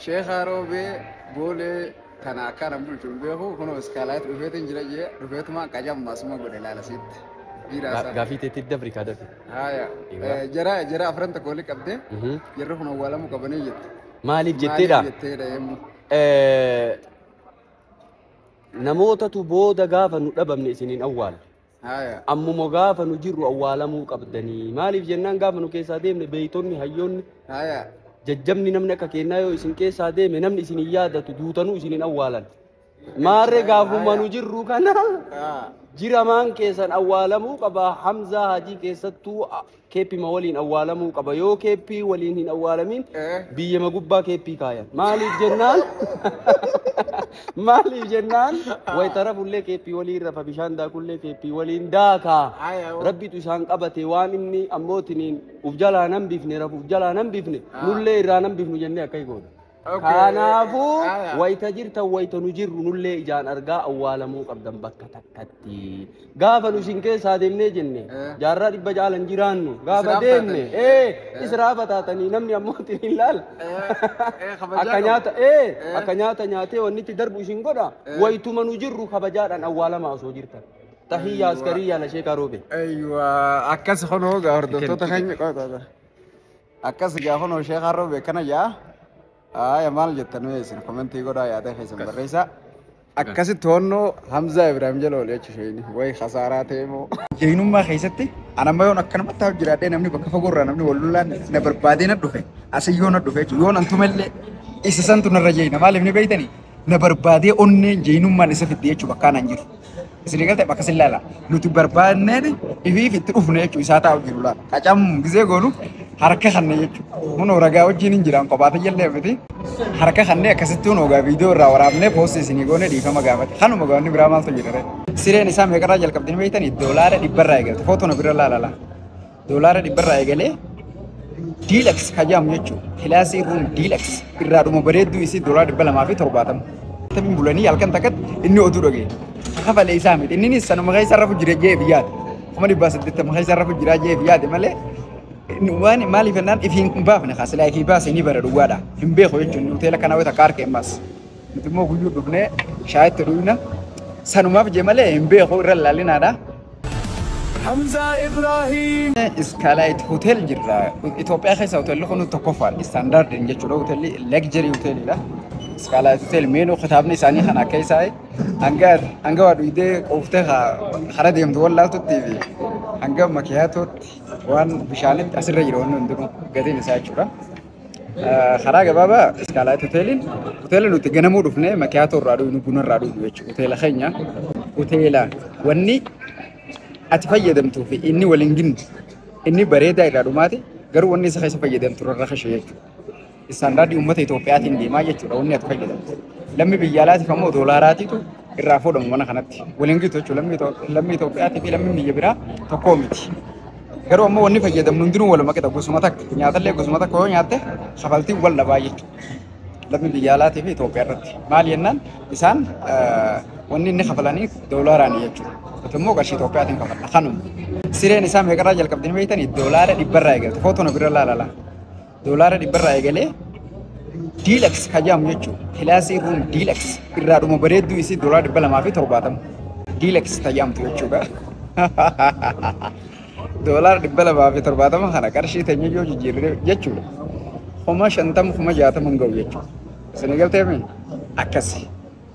Sheikh Arobe Bole kana kana bulchul behu kuno iskalat rufetin jiraje rufetuma qajam masuma gode lalasit Gafite tidabri kadati. haya jara afranta koli qabde jirru kuno wala mu qabane jette Maalif jetteedha? Namootatu booda gaafa nu dhabamne isiniin awwaala. haya Ammuma gaafa nu jirru awwaalamuu qabdanii. Maaliif jennaan gaafa nu keessaa deemne beeytonni hayyoonni haya jajjabni namni akka kennaa yoo isin keessaa deeme namni isin yaadatu duutanuu isinin awwaalan. Maarree gaafuma nu jirru kana jiramaan keessan awwaalamuu qaba. Hamzaa Hajii keessattuu keeppima waliin awwaalamuu qaba. Yoo keeppii waliin hin awwaalamin biyyama gubbaa keeppii kaayan. Maaliif jennaan wayitara fullee keeppii waliin rafa bishaan daakullee keeppii waliin daakaa. Rabbitu isaan qabate waan inni ammootiin uf jalaa nan bifne rafu uf jalaa nan bifne nullee irraa nan bifnu jennee akka higoodha. Kanaafuu wayita jirtan wayita nu jirru nullee ijaan argaa awwaalamuu qabdan bakka takkatti. Gaafa nu isin keessaa deemnee jenne jaarraa dhibba jaalan jiraannu gaafa deemne israafa taatanii namni ammootiin hin laala. Akka nyaata nyaatee wanni itti darbu isin godha wayituma nu jirru kabajaadhaan awwaalamaa osoo jirtan. Tahiyya askariyaa la Sheikh Arobe. Aywa akkas hono ga hordoftoota keenya qotaata. Akkas gaafa no Sheikh Arobe kana jaa maal jettanu isin komentii godhaa yaada keessan barreessaa. Akkasitti honnoo Hamzaa Ibrahim Jaloo jechuun way khasaaraa ta'e moo. Jeenummaa keessatti anamma yoon akkanumatti haa jiraadhee namni bakka fagoorraa namni wal lolaan na barbaadee na dhufe asiyyoon na dhufe yoon antumallee isa santu narra jeena maaliif ni beeytanii na barbaadee onneen jeenummaan isa fidde jechuu bakka anaan jiru. Isin galte bakka sillaala nuti barbaadneen ifiif itti dhufne jechuu isaa taa'u jiru laala. Qacam gizee goonu harka kanne jechuu mun ragaa wajjin hin jiraan kophaata jallee miti harka kanne akkasitti hun ogaa viidiyoo irraa waraabnee poostii isinii goone dhiifama gaafate kanuma gaafni biraa maaltu jedhare sireen isaa meeqarraa jalqabdini beeytanii doolaara 100 eegalte footona bira laalala doolaara 100 eegalee Deluxe kajamu jechuu kilaasii ruum Deluxe irraa dhuma bareedduu isii doolaara 270 tamin bulanii halkan takkat inni oduu dhagee kafalee isaa miti inni sanuma keessa rafu jira jeef yaade kuma 180 keessa rafu jira jeef yaade malee waan maaliif ennaan ifiin baafne khaasilaa ifii baasee ni bara dhugaadha hin beeku jechuun hoteela kana wayita kaarkee ammas nuti immoo guyyuu dhufnee shaayitti dhuyna sanumaaf jee malee hin beeku irra laalinaadha. Hamzaa Ibrahim Iskalaayit hotel jirra Itoophiyaa keessa hoteelli kun tokkoffaan istaandaardiin jechuudha hoteelli legjerii hoteelidha. Iskalaayit hotel meenuu kitaabni isaanii kan akka isaa hanga waa dhuydee qoftee hara deemtu wallaaltutti fi hanga makiyaatootti waan bishaanitti asirra jiru wanni hundinuu gatiin isaa jechuudha. Karaa gabaabaa Iskalaayit hoteeliin hoteela nuti ganamuu dhufnee makiyaatoo irraa dhuynu buna irraa dhuynu jechuudha. Hoteela keenya hoteela wanni ati fayyadamtuu fi inni waliin ginnu inni bareedaa irraa dhumaati garuu wanni isa keessa fayyadamtu irra kashee jechuudha. Istaandaardii uummata Itoophiyaatiin deemaa jechuudha wanni ati fayyadamtu. Lammi biyya alaatiif ammoo doolaaraatiitu irraa fuudhamu mana kanatti. Waliin gitu jechuudha lammi Itoophiyaatii fi lammi biyya biraa tokkoo miti. Garuu ammoo wanni fayyadamnu hundinuu waluma qixa gosuma takka nyaatallee gosuma takka yoo nyaatte kafaltiin wal dhabaa jechuudha. Lammi biyya alaatii fi Itoophiyaa irratti. Maal jennaan isaan wanni inni kafalanii doolaaraan jechuudha. Immoo qarshii Itoophiyaatiin kafalla kanuma. Sireen isaa meeqarraa jalqabdini beeytanii doolaara 100 eegalte footona bira laalala. Doolaara 100 eegalee Deluxe kajamu jechuu kilaasii ruum Deluxe irraa dhuma bareedduu isii doolaara 270 Deluxe tajamtu jechuudha. Doolaara 270 kana qarshii teenya yoo jijjiirre jechuudha. Kuma 50 kuma 60 hin ga'u jechuudha. Isin galteemi akkasi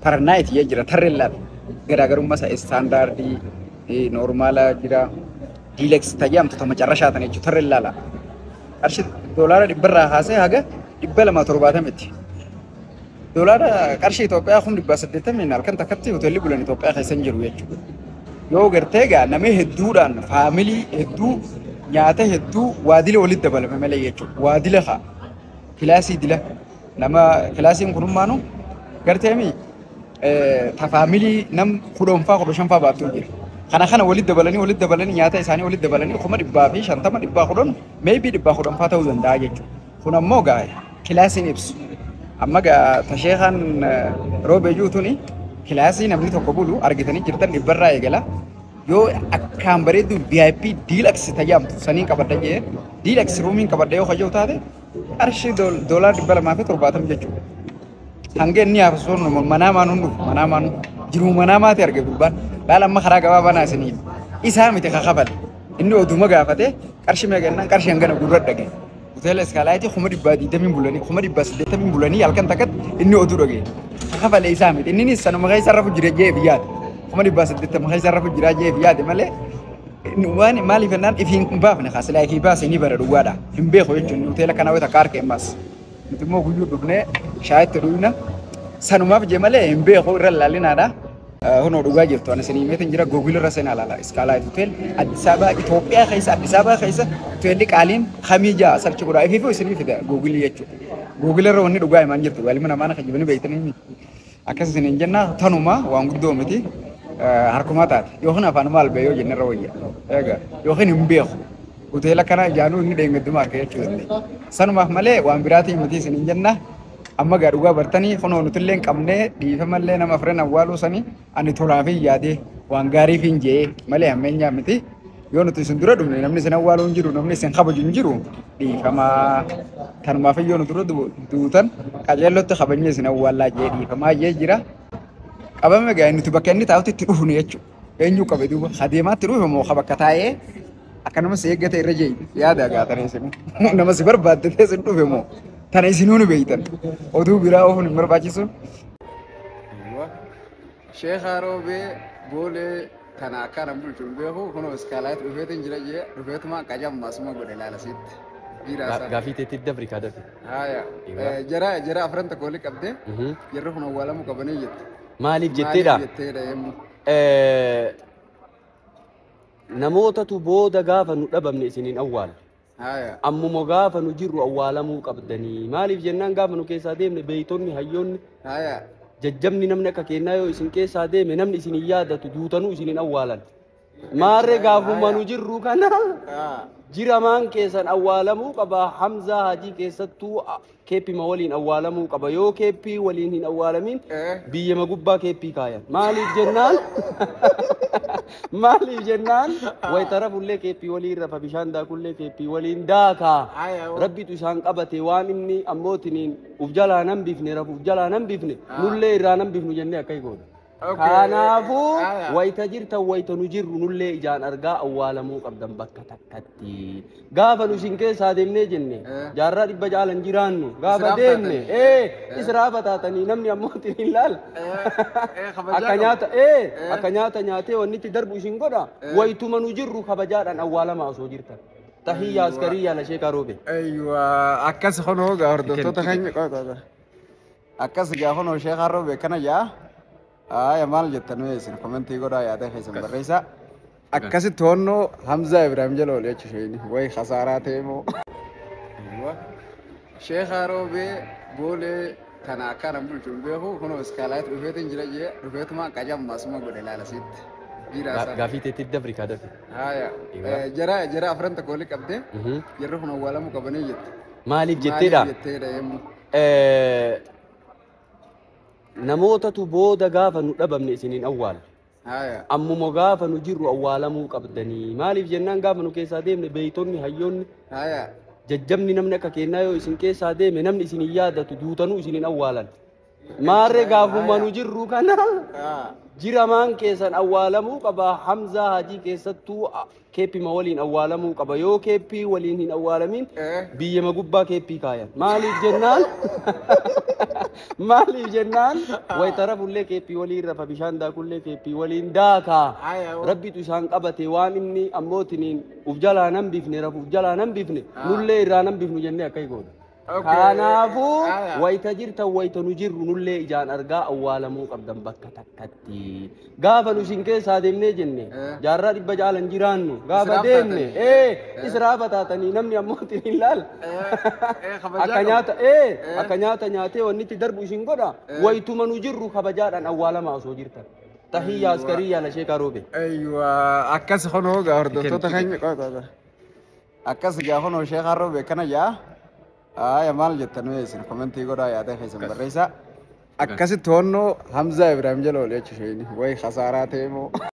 parnaayit jira tarreellaa garaagarummaa isaa istaandaardii noormaalaa jira Deluxe tajamtu tama carrashaa tan jechuudha tarreellaa qarshii doolaara 100 haasee haga 270 doolaara qarshii Itoophiyaa 180 halkan takkatti hoteelli bulan Itoophiyaa keessa hin jiru jechuudha. Yoo gartee gaa namni hedduudhaan faamilii hedduu nyaata hedduu waadila walitti dabalame malee jechuudha. Waadila haa kilaasii dila nama kilaasiin kunummaanu garteemi ta faamilii nam 10 15 baattuu jira. Kana walitti dabalanii nyaata isaanii walitti dabalanii 150 110 maybe 110 ta'uu danda'a jechuudha. Kun ammoo gaa kilaasiin ibsu. Amma gaa tasheekan roobee juutuni kilaasii namni tokko bulu argitanii jirtan 100 eegala. Yoo akkaan bareedu VIP Deluxe tajamtu saniin qabadda jee Deluxe roomiin qabadda yoo hojjetu taate qarshii doolaara 270 jechuudha. hangen ni afsun mana manu jiru mana mati arge gurban lala ma khara gaba bana sini isa miti khafal inni oduma gafate qarshi megennan qarshi ngana gurra dage hotel escalati khumadi badi demin bulani khumadi bas demin bulani yalkan takat inni odu dage khafal isa miti inni sanu magai sarrafu jiraje biyad khumadi bas demin magai sarrafu jiraje biyad male nuwani mali fenan ifin mbafne khasla ki bas ni bara duwada himbe ko yechun hotel kana weta karke mas mitumo guyu dubne shayat ruina sanuma jemale himbe ko rallalina da hono duga jirto ana sini meten jira google rasena lala skala hotel addis ababa ethiopia khaisa addis ababa khaisa hotel qalin khamija sarch gura ififo sini fida google yechu google ro wonni duga man jirto wali mana mana khajibani baytani akas sini jenna tanuma wanguddo meti harkumatat yohna fan mal be yo jenna rawya ega yohni mbekh hotel kana janu ni de ngeduma ke yechu sanuma male wambirati meti sini jenna amma garuga bartani khono nutlen kamne difamalle nama frena walu sani ani tholafi yade wangari finje male amenya miti yono tu sundura dum namni sena walu njiru namni sen khabaju njiru difama tan ma fa yono duro dutan kajello to khabanye sena wala je difama je jira abama ga ni tubakenni tawti tuhunu yechu enyu kabedu khadima tiru mo khabakataye akanama segete reje yada ga tare senu nama sibar badde sen tufemo tane sinunu beitan odu bira ohun marbachisu sheikh arobe bole tana kana bulchul beho kono skalat ufetin jiraje ufetuma kajam masuma gode lalasit bira sa gafite tidabri kadati haya jara afranta kolik abde yerro hono wala mu kabane yet malif jetteda namota tu boda gafa nu dabamne sinin awwal haya ammu mogafa nu jirru awwalamu qabdani malif jennan gafa nu keessa deemne beeytonni hayyonni haya jajjabni namni akka keennayo isin keessa deeme namni isin yaadatu duutanu isinin awwalan maarre gaafuma nu jirru kana jiramaan keessan awwaalamu qaba hamza haji keessattuu keeppi waliin awwaalamu qaba yoo keeppi waliin hin awwaalamin biyyama gubbaa keeppi kaayan maaliif jennaan way tarafullee keeppi waliin rafa bishaan daakullee keeppi waliin daaka rabbitu isaan qabate waan inni ammootiniin uf jalaa nan bifne rafuuf jalaa nan bifne nullee irraa nan bifnu jennee akkay goona kanaafu wayta jirta wayta nu jirru nullee ijaan argaa awwaalamuu qabdan bakka takkatti gaafa nu isin keessaa deemnee jenne jaarraa dhibba jaalan jiraannu gaafa deemne israafa taatanii namni ammootiin hin laal akka nyaata nyaatee wannitti darbu isin godha waytuma nu jirru kabajaadhaan awwaalamaa osoo jirtan tahiyya askariyya la sheeka roobe aywa akkas hono ga hordoftoota keenya qoota akkas gaa hono sheeka roobe kana jaa ya mal jettanu yesin commenti goda ya da hesan barisa akasi tonno hamza ibrahim jalo le chishini way khasarate mo sheikh arobe bole tana kana bulchul beho kono skalat ufetin jiraje ufetuma kajam masuma gode lalasit bira sa gafite tidabri kadati haya jara afranta kolik abde yerro hono wala mu kabane yet malif jetteda namota tu boda gafa nu dabamne isinin awwal ammu mogafa nu jirru awwalamu qabdani malif jennan gafa nu keessa deemne beeytonni hayyonni jajjabni namni akka keennayo isin keessa deeme namni isin yaadatu duutanu isinin awwalan maarre gaafuma nu jirru kana jiramaan keessan awwaalamu qaba hamza haji keessattuu keeppi waliin awwaalamu qaba yoo keeppi waliin hin awwaalamin biyyama gubbaa keeppi kaayan maaliif jennaan way tarafullee keeppi waliin rafa bishaan daakullee keeppi waliin daaka rabbitu isaan qabate waan inni ammootiniin uf jalaa nan bifne rafuuf jalaa nan bifne nullee irraa nan bifnu jennee akkay goona kanaafu wayta jirta wayta nu jirru nullee ijaan argaa awwaalamuu qabdan bakka takkatti gaafa nu isin keessaa deemnee jenne jaarraa dhibba jaalan jiraannu gaafa deemne israafa taatanii namni ammootiin hin laal akka nyaata nyaatee wannitti darbu isin godha waytuma nu jirru kabajaadhaan awwaalamaa osoo jirtan tahiyya askariyya la sheeka roobe aywa akkas hono ga hordoftoota keenya qoota akkas gaa hono sheeka roobe kana jaa ya mal jettanu yesin commenti goda ya da hesan barisa akasi tonno hamza ibrahim jalo le chishini way khasarate mo